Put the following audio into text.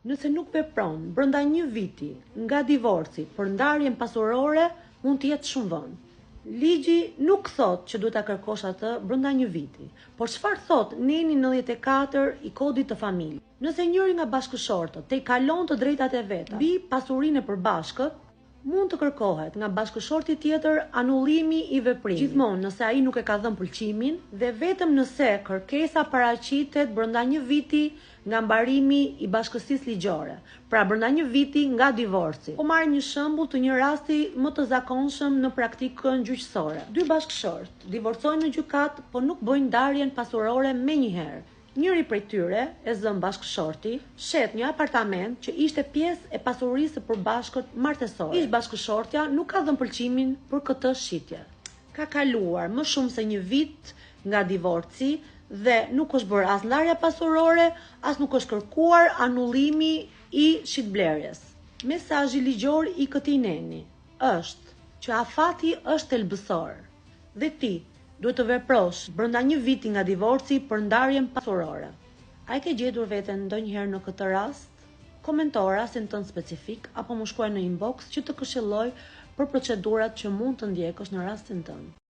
Nëse nuk vepron brenda një viti nga divorci për ndarjen pasurore, mund të jetë shumë vonë. Ligji nuk thot që duhet ta kërkosh atë brenda një viti, por çfarë thot Neni 94 i kodit të familjes? Nëse njëri nga bashkëshortët te i kalon të drejtat e veta mbi pasurinë e përbashkët, mund të kërkohet nga bashkëshorti tjetër anullimi i veprimit. Gjithmonë nëse ai nuk e ka dhënë pëlqimin dhe vetëm nëse kërkesa paraqitet brenda një viti nga mbarimi i bashkësisë ligjore, pra brenda një viti nga divorci. Po marrim një shembull të një rasti më të zakonshëm në praktikën gjyqësore. Dy bashkëshortë divorcojnë në gjykat, po nuk bëjnë ndarjen pasurore menjëherë. Njëri prej tyre, e zëm bashkëshorti, shet një apartament që ishte pjesë e pasurisë së përbashkët martesore. Ish bashkëshortja nuk ka dhënë pëlqimin për këtë shitje. Ka kaluar më shumë se një vit nga divorci dhe nuk është bërë as ndarja pasurore, as nuk është kërkuar anullimi i shitblerjes. Mesazhi ligjor i këtij Neni është që afati është elbësor dhe ti duhet të veprosh brenda një viti nga divorci për ndarjen pasurore. A e ke gjetur veten ndonjëherë në këtë rast? Komentoj rastin tënd specifik apo më shkruaj në inbox që të këshilloj për procedurat që mund të ndjekësh në rastin tënd.